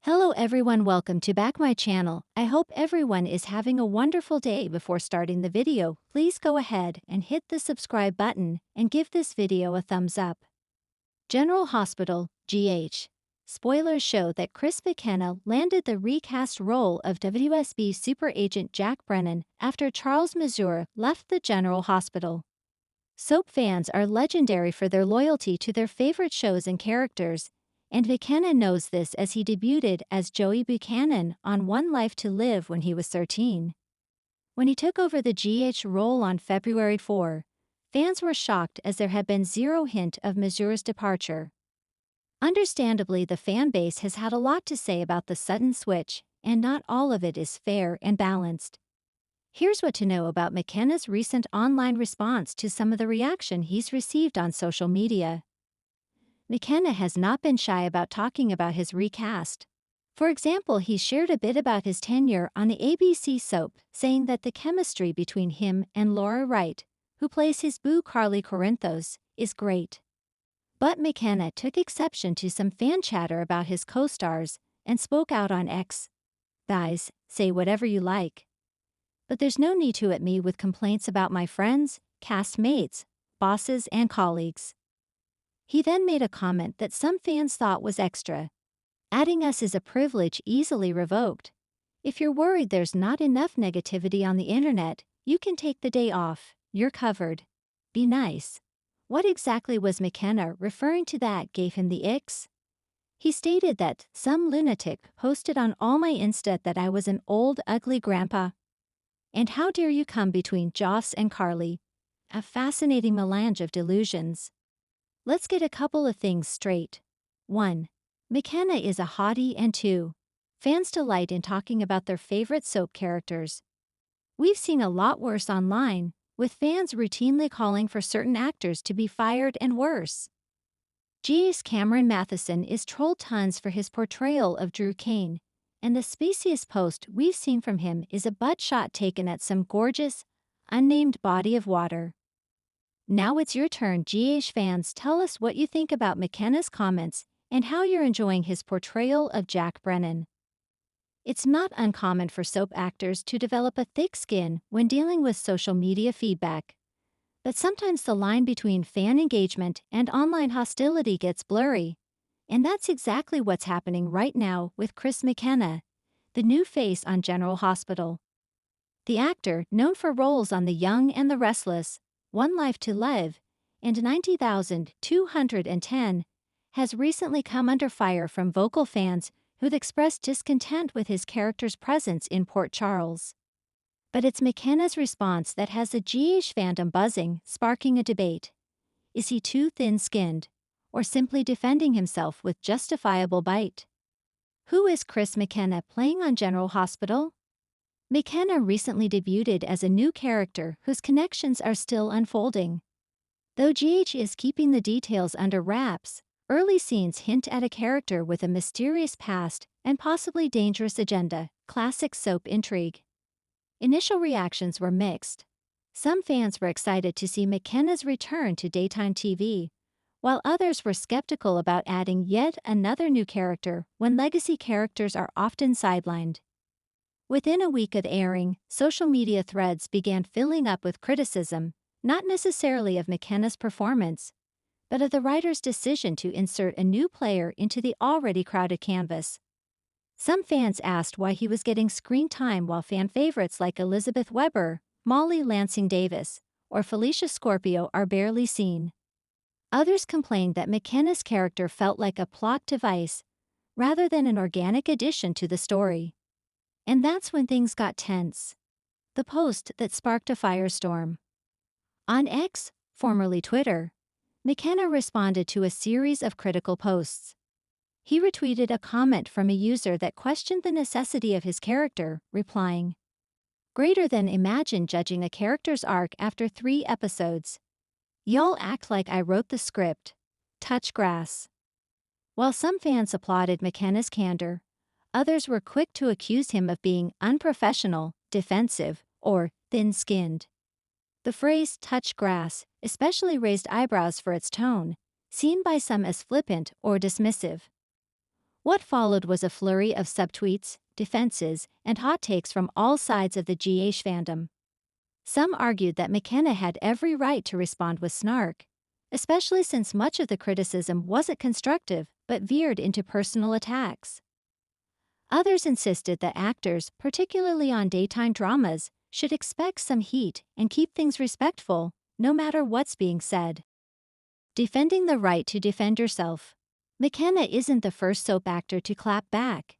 Hello everyone, welcome to back my channel. I hope everyone is having a wonderful day. Before starting the video, please go ahead and hit the subscribe button and give this video a thumbs up. General Hospital, GH. Spoilers show that Chris McKenna landed the recast role of WSB super agent Jack Brennan after Charles Mazur left the General Hospital. Soap fans are legendary for their loyalty to their favorite shows and characters, and McKenna knows this as he debuted as Joey Buchanan on One Life to Live when he was 13. When he took over the GH role on February 4, fans were shocked as there had been zero hint of Mazur's departure. Understandably, the fan base has had a lot to say about the sudden switch, and not all of it is fair and balanced. Here's what to know about McKenna's recent online response to some of the reaction he's received on social media. McKenna has not been shy about talking about his recast. For example, he shared a bit about his tenure on the ABC soap, saying that the chemistry between him and Laura Wright, who plays his boo Carly Corinthos, is great. But McKenna took exception to some fan chatter about his co-stars and spoke out on X. "Guys, say whatever you like. But there's no need to at me with complaints about my friends, castmates, bosses, and colleagues." He then made a comment that some fans thought was extra, adding, "Us is a privilege easily revoked. If you're worried there's not enough negativity on the internet, you can take the day off, you're covered. Be nice." What exactly was McKenna referring to that gave him the icks? He stated that some lunatic posted on all my Insta that I was an old ugly grandpa. And how dare you come between Joss and Carly? A fascinating melange of delusions. Let's get a couple of things straight. 1. McKenna is a hottie, and 2. Fans delight in talking about their favorite soap characters. We've seen a lot worse online, with fans routinely calling for certain actors to be fired and worse. GA's Cameron Matheson is trolled tons for his portrayal of Drew Kane, and the spiciest post we've seen from him is a butt shot taken at some gorgeous, unnamed body of water. Now it's your turn, GH fans. Tell us what you think about McKenna's comments and how you're enjoying his portrayal of Jack Brennan. It's not uncommon for soap actors to develop a thick skin when dealing with social media feedback. But sometimes the line between fan engagement and online hostility gets blurry. And that's exactly what's happening right now with Chris McKenna, the new face on General Hospital. The actor, known for roles on The Young and the Restless, One Life to Live, and 90,210, has recently come under fire from vocal fans who've expressed discontent with his character's presence in Port Charles. But it's McKenna's response that has the GH fandom buzzing, sparking a debate. Is he too thin-skinned, or simply defending himself with justifiable bite? Who is Chris McKenna playing on General Hospital? McKenna recently debuted as a new character whose connections are still unfolding. Though GH is keeping the details under wraps, early scenes hint at a character with a mysterious past and possibly dangerous agenda, classic soap intrigue. Initial reactions were mixed. Some fans were excited to see McKenna's return to daytime TV, while others were skeptical about adding yet another new character when legacy characters are often sidelined. Within a week of airing, social media threads began filling up with criticism, not necessarily of McKenna's performance, but of the writer's decision to insert a new player into the already crowded canvas. Some fans asked why he was getting screen time while fan favorites like Elizabeth Weber, Molly Lansing Davis, or Felicia Scorpio are barely seen. Others complained that McKenna's character felt like a plot device, rather than an organic addition to the story. And that's when things got tense. The post that sparked a firestorm. On X, formerly Twitter, McKenna responded to a series of critical posts. He retweeted a comment from a user that questioned the necessity of his character, replying, "Greater than imagine judging a character's arc after 3 episodes. Y'all act like I wrote the script. Touch grass." While some fans applauded McKenna's candor, others were quick to accuse him of being unprofessional, defensive, or thin-skinned. The phrase "touch grass" especially raised eyebrows for its tone, seen by some as flippant or dismissive. What followed was a flurry of subtweets, defenses, and hot takes from all sides of the GH fandom. Some argued that McKenna had every right to respond with snark, especially since much of the criticism wasn't constructive but veered into personal attacks. Others insisted that actors, particularly on daytime dramas, should expect some heat and keep things respectful, no matter what's being said. Defending the right to defend yourself. McKenna isn't the first soap actor to clap back.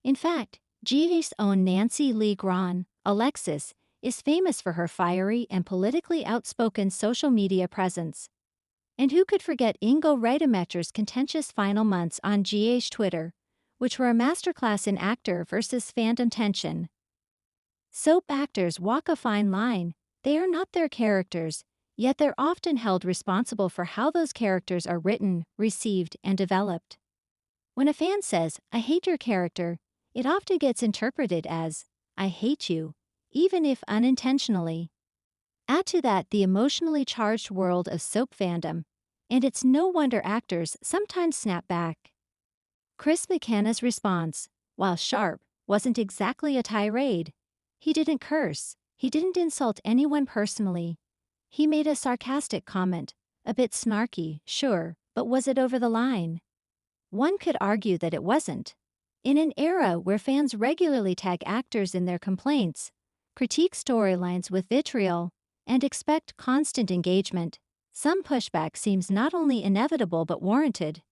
In fact, GH's own Nancy Lee Grahn, Alexis, is famous for her fiery and politically outspoken social media presence. And who could forget Ingo Reidemecher's contentious final months on GH Twitter, which were a masterclass in actor versus fandom tension. Soap actors walk a fine line. They are not their characters, yet they're often held responsible for how those characters are written, received, and developed. When a fan says, "I hate your character," it often gets interpreted as, "I hate you," even if unintentionally. Add to that the emotionally charged world of soap fandom, and it's no wonder actors sometimes snap back. Chris McKenna's response, while sharp, wasn't exactly a tirade. He didn't curse, he didn't insult anyone personally. He made a sarcastic comment, a bit snarky, sure, but was it over the line? One could argue that it wasn't. In an era where fans regularly tag actors in their complaints, critique storylines with vitriol, and expect constant engagement, some pushback seems not only inevitable but warranted.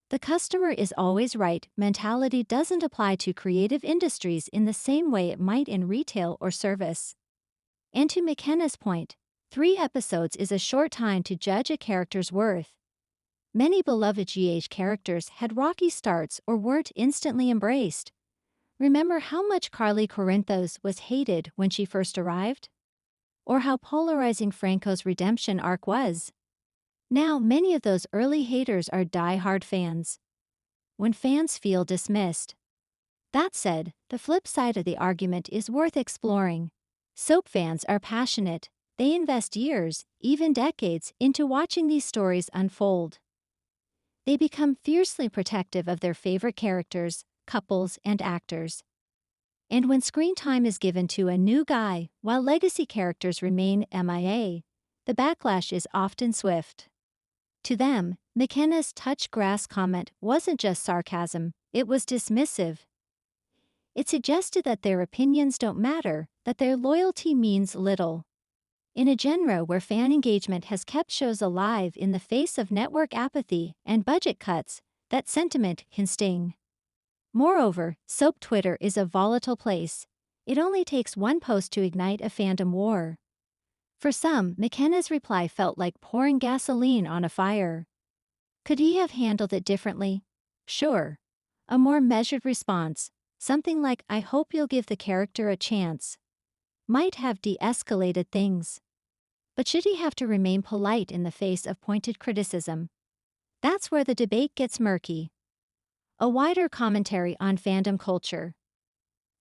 The customer is always right mentality doesn't apply to creative industries in the same way it might in retail or service. And to McKenna's point, 3 episodes is a short time to judge a character's worth. Many beloved GH characters had rocky starts or weren't instantly embraced. Remember how much Carly Corinthos was hated when she first arrived? Or how polarizing Franco's redemption arc was? Now, many of those early haters are die-hard fans. When fans feel dismissed. That said, the flip side of the argument is worth exploring. Soap fans are passionate. They invest years, even decades, into watching these stories unfold. They become fiercely protective of their favorite characters, couples, and actors. And when screen time is given to a new guy, while legacy characters remain MIA, the backlash is often swift. To them, McKenna's touch grass comment wasn't just sarcasm, it was dismissive. It suggested that their opinions don't matter, that their loyalty means little. In a genre where fan engagement has kept shows alive in the face of network apathy and budget cuts, that sentiment can sting. Moreover, soap Twitter is a volatile place. It only takes one post to ignite a fandom war. For some, McKenna's reply felt like pouring gasoline on a fire. Could he have handled it differently? Sure. A more measured response, something like "I hope you'll give the character a chance," might have de-escalated things. But should he have to remain polite in the face of pointed criticism? That's where the debate gets murky. A wider commentary on fandom culture.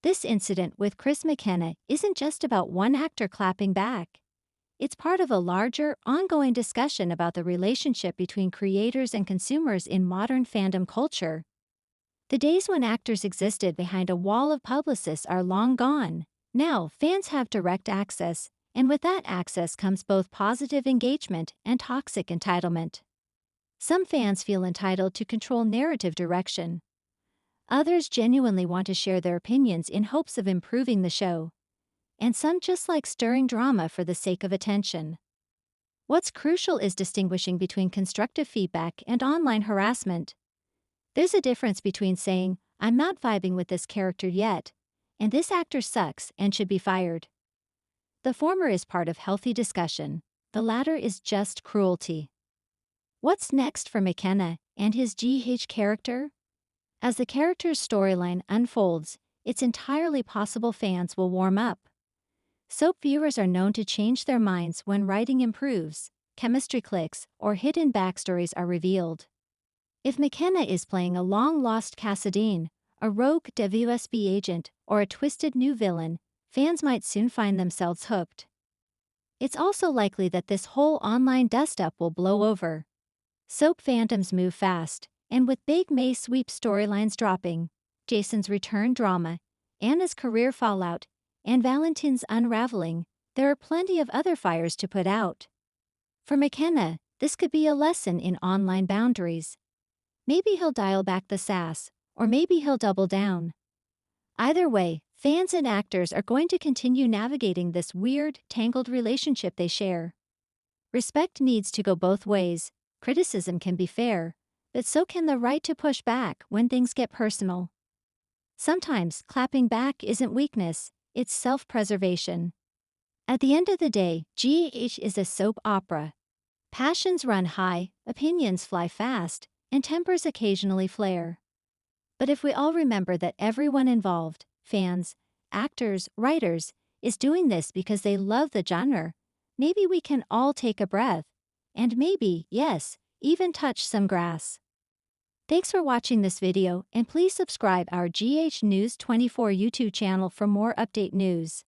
This incident with Chris McKenna isn't just about one actor clapping back. It's part of a larger, ongoing discussion about the relationship between creators and consumers in modern fandom culture. The days when actors existed behind a wall of publicists are long gone. Now, fans have direct access, and with that access comes both positive engagement and toxic entitlement. Some fans feel entitled to control narrative direction. Others genuinely want to share their opinions in hopes of improving the show. And some just like stirring drama for the sake of attention. What's crucial is distinguishing between constructive feedback and online harassment. There's a difference between saying, "I'm not vibing with this character yet," and "this actor sucks and should be fired." The former is part of healthy discussion, the latter is just cruelty. What's next for McKenna and his GH character? As the character's storyline unfolds, it's entirely possible fans will warm up. Soap viewers are known to change their minds when writing improves, chemistry clicks, or hidden backstories are revealed. If McKenna is playing a long-lost Cassadine, a rogue WSB agent, or a twisted new villain, fans might soon find themselves hooked. It's also likely that this whole online dust-up will blow over. Soap fandoms move fast, And with big May sweep storylines dropping, Jason's return drama, Anna's career fallout, and Valentine's unraveling, there are plenty of other fires to put out. For McKenna, this could be a lesson in online boundaries. Maybe he'll dial back the sass, or maybe he'll double down. Either way, fans and actors are going to continue navigating this weird, tangled relationship they share. Respect needs to go both ways. Criticism can be fair, but so can the right to push back when things get personal. Sometimes clapping back isn't weakness, it's self-preservation. At the end of the day, GH is a soap opera. Passions run high, opinions fly fast, and tempers occasionally flare. But if we all remember that everyone involved, fans, actors, writers, is doing this because they love the genre, maybe we can all take a breath. And maybe, yes, even touch some grass. Thanks for watching this video, and please subscribe our GH News 24 YouTube channel for more update news.